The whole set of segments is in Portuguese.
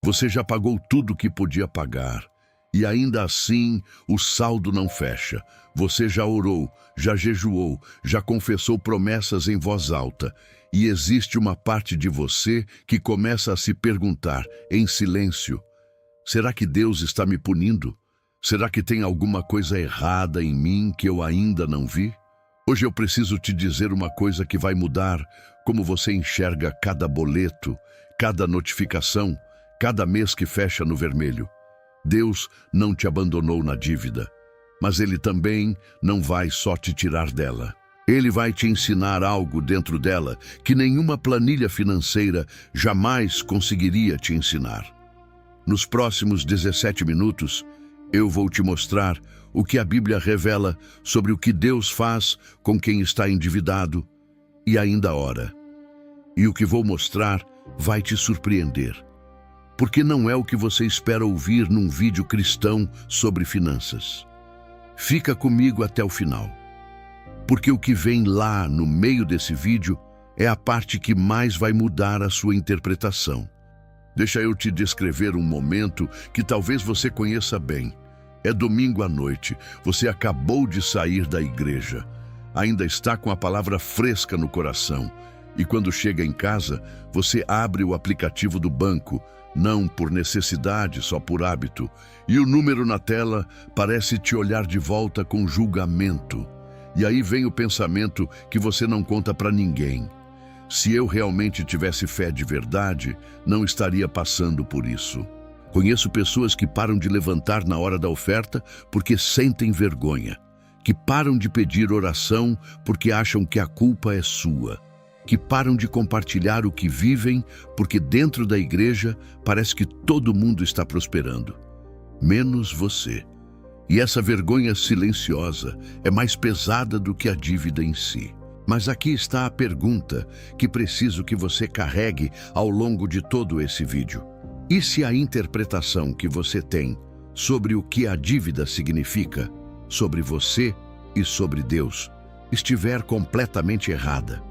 Você já pagou tudo que podia pagar. E ainda assim, o saldo não fecha. Você já orou, já jejuou, já confessou promessas em voz alta. E existe uma parte de você que começa a se perguntar, em silêncio: será que Deus está me punindo? Será que tem alguma coisa errada em mim que eu ainda não vi? Hoje eu preciso te dizer uma coisa que vai mudar como você enxerga cada boleto, cada notificação, cada mês que fecha no vermelho. Deus não te abandonou na dívida, mas Ele também não vai só te tirar dela. Ele vai te ensinar algo dentro dela que nenhuma planilha financeira jamais conseguiria te ensinar. Nos próximos 17 minutos, eu vou te mostrar o que a Bíblia revela sobre o que Deus faz com quem está endividado e ainda ora. E o que vou mostrar vai te surpreender, porque não é o que você espera ouvir num vídeo cristão sobre finanças. Fica comigo até o final, porque o que vem lá no meio desse vídeo é a parte que mais vai mudar a sua interpretação. Deixa eu te descrever um momento que talvez você conheça bem. É domingo à noite, você acabou de sair da igreja, ainda está com a palavra fresca no coração, e quando chega em casa, você abre o aplicativo do banco, não por necessidade, só por hábito, e o número na tela parece te olhar de volta com julgamento. E aí vem o pensamento que você não conta para ninguém. Se eu realmente tivesse fé de verdade, não estaria passando por isso. Conheço pessoas que param de levantar na hora da oferta porque sentem vergonha, que param de pedir oração porque acham que a culpa é sua, que param de compartilhar o que vivem porque dentro da igreja parece que todo mundo está prosperando, menos você. E essa vergonha silenciosa é mais pesada do que a dívida em si. Mas aqui está a pergunta que preciso que você carregue ao longo de todo esse vídeo. E se a interpretação que você tem sobre o que a dívida significa, sobre você e sobre Deus, estiver completamente errada?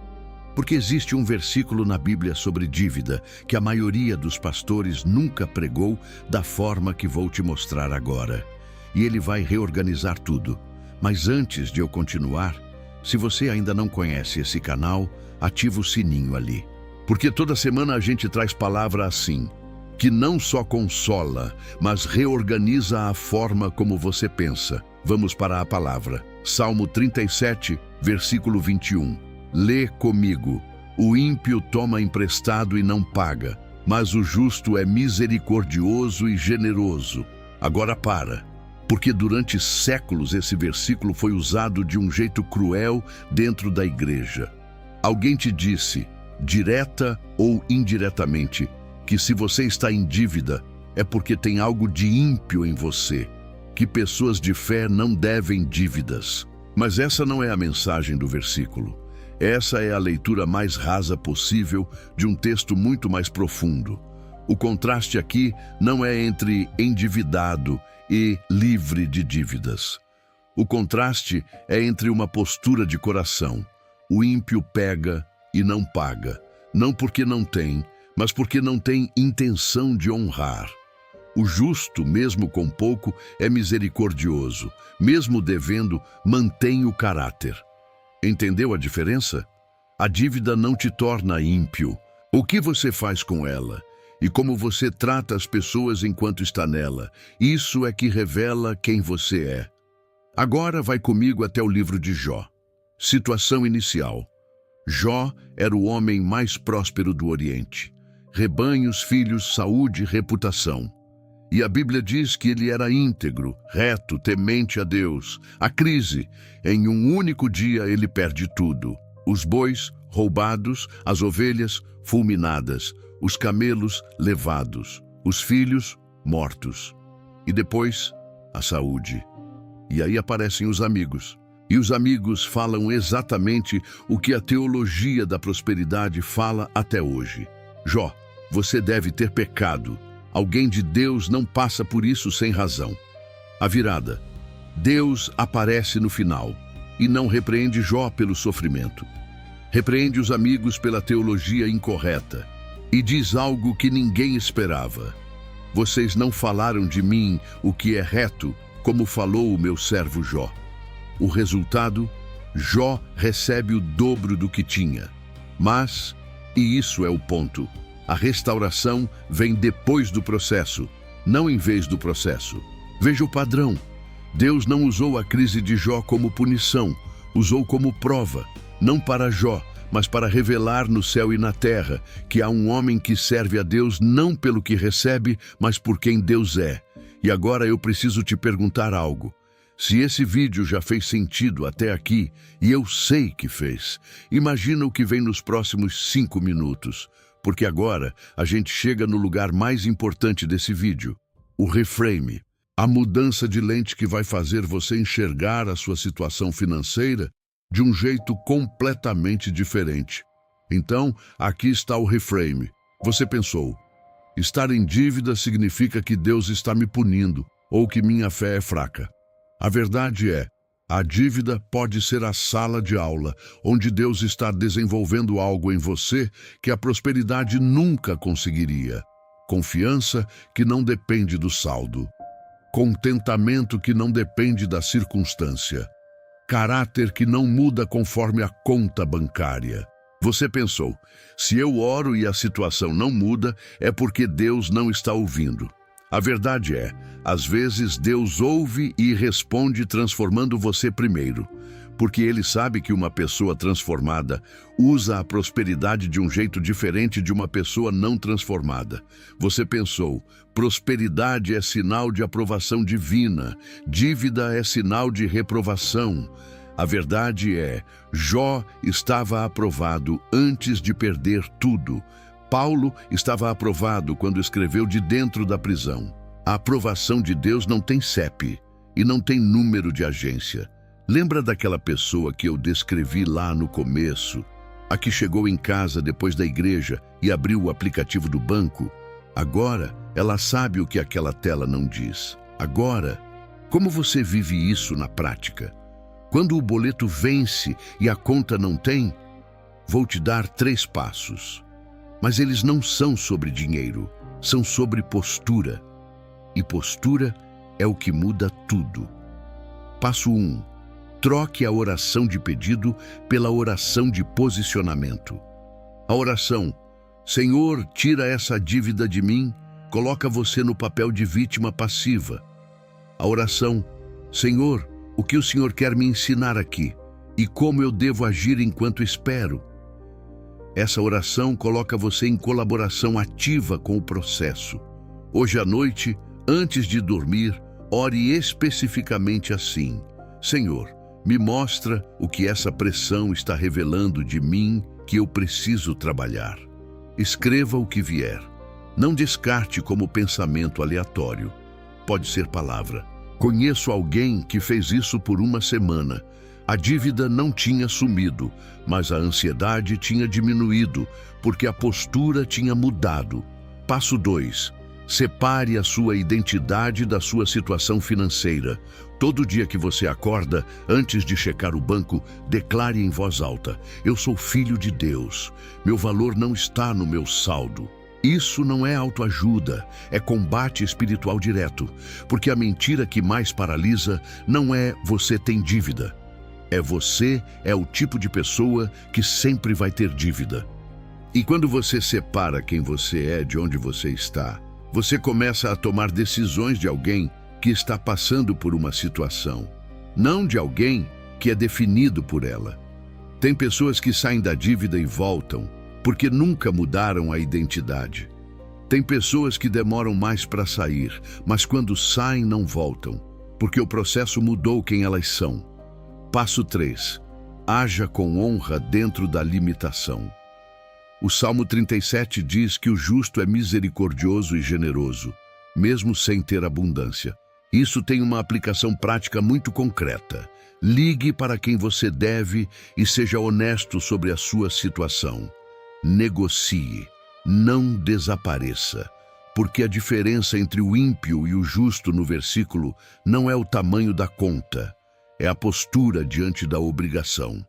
Porque existe um versículo na Bíblia sobre dívida que a maioria dos pastores nunca pregou da forma que vou te mostrar agora. E ele vai reorganizar tudo. Mas antes de eu continuar, se você ainda não conhece esse canal, ativa o sininho ali. Porque toda semana a gente traz palavra assim, que não só consola, mas reorganiza a forma como você pensa. Vamos para a palavra. Salmo 37, versículo 21. Lê comigo. O ímpio toma emprestado e não paga, mas o justo é misericordioso e generoso. Agora para. Porque durante séculos esse versículo foi usado de um jeito cruel dentro da igreja. Alguém te disse, direta ou indiretamente, que se você está em dívida é porque tem algo de ímpio em você, que pessoas de fé não devem dívidas. Mas essa não é a mensagem do versículo. Essa é a leitura mais rasa possível de um texto muito mais profundo. O contraste aqui não é entre endividado e livre de dívidas. O contraste é entre uma postura de coração. O ímpio pega e não paga, não porque não tem, mas porque não tem intenção de honrar. O justo, mesmo com pouco, é misericordioso, mesmo devendo, mantém o caráter. Entendeu a diferença? A dívida não te torna ímpio. O que você faz com ela? E como você trata as pessoas enquanto está nela, isso é que revela quem você é. Agora vai comigo até o livro de Jó. Situação inicial. Jó era o homem mais próspero do Oriente. Rebanhos, filhos, saúde, reputação. E a Bíblia diz que ele era íntegro, reto, temente a Deus. A crise, em um único dia ele perde tudo. Os bois roubados, as ovelhas fulminadas, os camelos levados, os filhos mortos. E depois, a saúde. E aí aparecem os amigos. E os amigos falam exatamente o que a teologia da prosperidade fala até hoje. Jó, você deve ter pecado. Alguém de Deus não passa por isso sem razão. A virada. Deus aparece no final e não repreende Jó pelo sofrimento. Repreende os amigos pela teologia incorreta. E diz algo que ninguém esperava. Vocês não falaram de mim o que é reto, como falou o meu servo Jó. O resultado? Jó recebe o dobro do que tinha. Mas, e isso é o ponto, a restauração vem depois do processo, não em vez do processo. Veja o padrão. Deus não usou a crise de Jó como punição, usou como prova, não para Jó, mas para revelar no céu e na terra que há um homem que serve a Deus não pelo que recebe, mas por quem Deus é. E agora eu preciso te perguntar algo. Se esse vídeo já fez sentido até aqui, e eu sei que fez, imagina o que vem nos próximos 5 minutos, porque agora a gente chega no lugar mais importante desse vídeo, o reframe, a mudança de lente que vai fazer você enxergar a sua situação financeira de um jeito completamente diferente. Então, aqui está o reframe. Você pensou, estar em dívida significa que Deus está me punindo ou que minha fé é fraca. A verdade é, a dívida pode ser a sala de aula, onde Deus está desenvolvendo algo em você que a prosperidade nunca conseguiria. Confiança que não depende do saldo. Contentamento que não depende da circunstância. Caráter que não muda conforme a conta bancária. Você pensou, se eu oro e a situação não muda, é porque Deus não está ouvindo. A verdade é, às vezes Deus ouve e responde transformando você primeiro, porque Ele sabe que uma pessoa transformada usa a prosperidade de um jeito diferente de uma pessoa não transformada. Você pensou, prosperidade é sinal de aprovação divina, dívida é sinal de reprovação. A verdade é, Jó estava aprovado antes de perder tudo. Paulo estava aprovado quando escreveu de dentro da prisão. A aprovação de Deus não tem CEP e não tem número de agência. Lembra daquela pessoa que eu descrevi lá no começo? A que chegou em casa depois da igreja e abriu o aplicativo do banco? Agora, ela sabe o que aquela tela não diz. Agora, como você vive isso na prática? Quando o boleto vence e a conta não tem, vou te dar 3 passos. Mas eles não são sobre dinheiro, são sobre postura. E postura é o que muda tudo. Passo 1. Troque a oração de pedido pela oração de posicionamento. A oração, Senhor, tira essa dívida de mim, coloca você no papel de vítima passiva. A oração, Senhor, o que o Senhor quer me ensinar aqui e como eu devo agir enquanto espero. Essa oração coloca você em colaboração ativa com o processo. Hoje à noite, antes de dormir, ore especificamente assim. Senhor, me mostra o que essa pressão está revelando de mim que eu preciso trabalhar. Escreva o que vier. Não descarte como pensamento aleatório. Pode ser palavra. Conheço alguém que fez isso por 1 semana. A dívida não tinha sumido, mas a ansiedade tinha diminuído, porque a postura tinha mudado. Passo 2. Separe a sua identidade da sua situação financeira. Todo dia que você acorda, antes de checar o banco, declare em voz alta: eu sou filho de Deus. Meu valor não está no meu saldo. Isso não é autoajuda, é combate espiritual direto, porque a mentira que mais paralisa não é você tem dívida. Você é o tipo de pessoa que sempre vai ter dívida. E quando você separa quem você é de onde você está, você começa a tomar decisões de alguém que está passando por uma situação, não de alguém que é definido por ela. Tem pessoas que saem da dívida e voltam, porque nunca mudaram a identidade. Tem pessoas que demoram mais para sair, mas quando saem não voltam, porque o processo mudou quem elas são. Passo 3. Haja com honra dentro da limitação. O Salmo 37 diz que o justo é misericordioso e generoso, mesmo sem ter abundância. Isso tem uma aplicação prática muito concreta. Ligue para quem você deve e seja honesto sobre a sua situação. Negocie, não desapareça, porque a diferença entre o ímpio e o justo no versículo não é o tamanho da conta, é a postura diante da obrigação.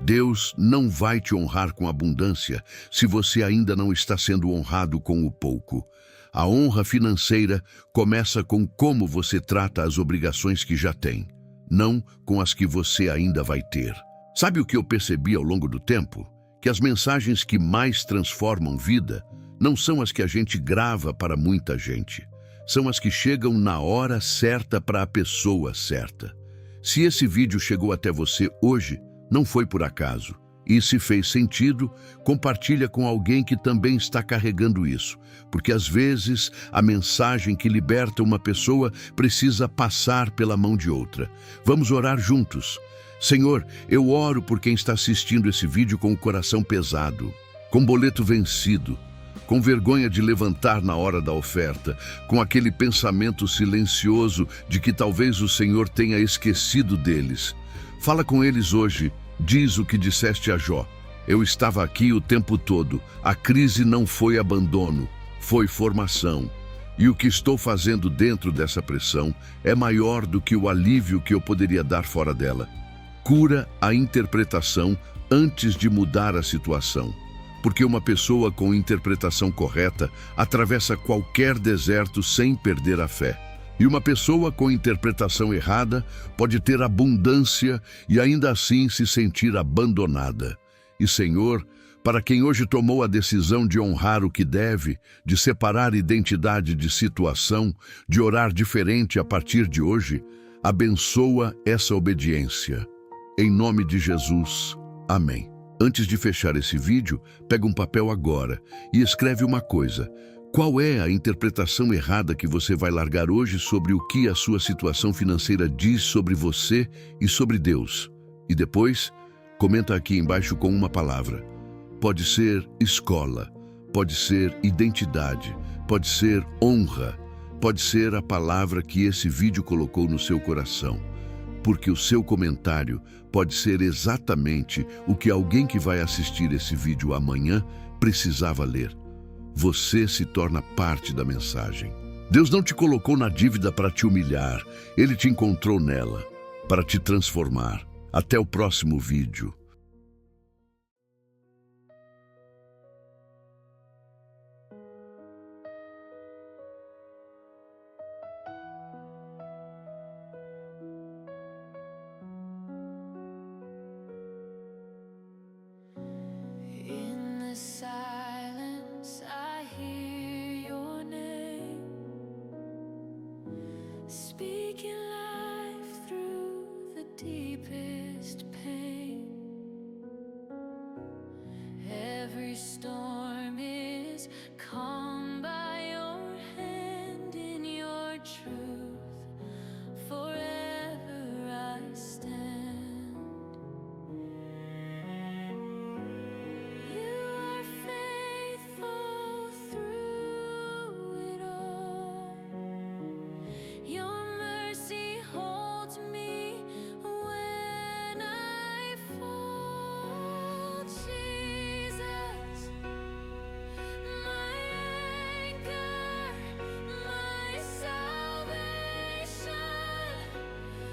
Deus não vai te honrar com abundância se você ainda não está sendo honrado com o pouco. A honra financeira começa com como você trata as obrigações que já tem, não com as que você ainda vai ter. Sabe o que eu percebi ao longo do tempo? Que as mensagens que mais transformam vida não são as que a gente grava para muita gente. São as que chegam na hora certa para a pessoa certa. Se esse vídeo chegou até você hoje, não foi por acaso. E se fez sentido, compartilha com alguém que também está carregando isso. Porque às vezes a mensagem que liberta uma pessoa precisa passar pela mão de outra. Vamos orar juntos. Senhor, eu oro por quem está assistindo esse vídeo com o coração pesado, com boleto vencido, com vergonha de levantar na hora da oferta, com aquele pensamento silencioso de que talvez o Senhor tenha esquecido deles. Fala com eles hoje, diz o que disseste a Jó. Eu estava aqui o tempo todo, a crise não foi abandono, foi formação. E o que estou fazendo dentro dessa pressão é maior do que o alívio que eu poderia dar fora dela. Cura a interpretação antes de mudar a situação. Porque uma pessoa com interpretação correta atravessa qualquer deserto sem perder a fé. E uma pessoa com interpretação errada pode ter abundância e ainda assim se sentir abandonada. E Senhor, para quem hoje tomou a decisão de honrar o que deve, de separar identidade de situação, de orar diferente a partir de hoje, abençoa essa obediência. Em nome de Jesus. Amém. Antes de fechar esse vídeo, pega um papel agora e escreve uma coisa. Qual é a interpretação errada que você vai largar hoje sobre o que a sua situação financeira diz sobre você e sobre Deus? E depois, comenta aqui embaixo com uma palavra. Pode ser escola, pode ser identidade, pode ser honra, pode ser a palavra que esse vídeo colocou no seu coração. Porque o seu comentário pode ser exatamente o que alguém que vai assistir esse vídeo amanhã precisava ler. Você se torna parte da mensagem. Deus não te colocou na dívida para te humilhar, Ele te encontrou nela, para te transformar. Até o próximo vídeo. Silence, I hear your name, speaking life through the deepest pain. Every storm is calm by your hand. In your truth forever I stand. You are faithful through it all. Your mercy holds me when I fall. Jesus, my anchor, my salvation.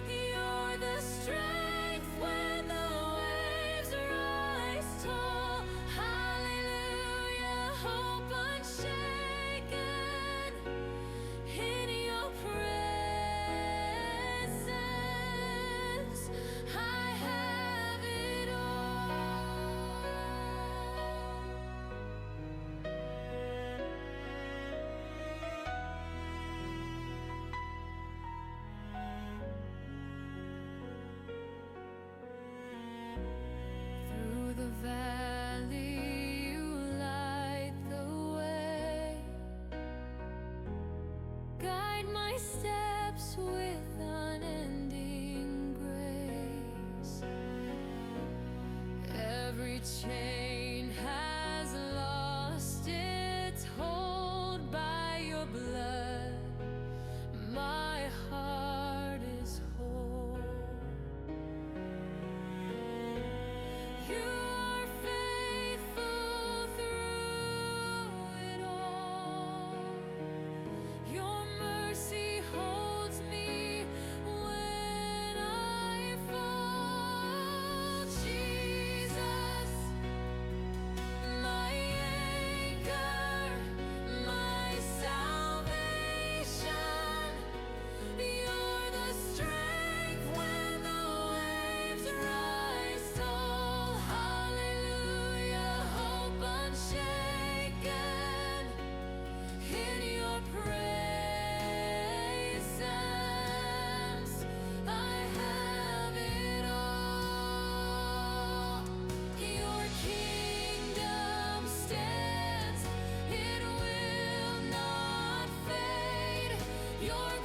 You're the strength when the waves rise tall. Hallelujah, hope unshaken. In your presence, I have it all. Through the valley, you light the way. Guide my steps with unending grace. Every chain has lost its hold by your blood. My heart is whole. You are faithful through it all. Your mercy holds me when I fall. Jesus, You're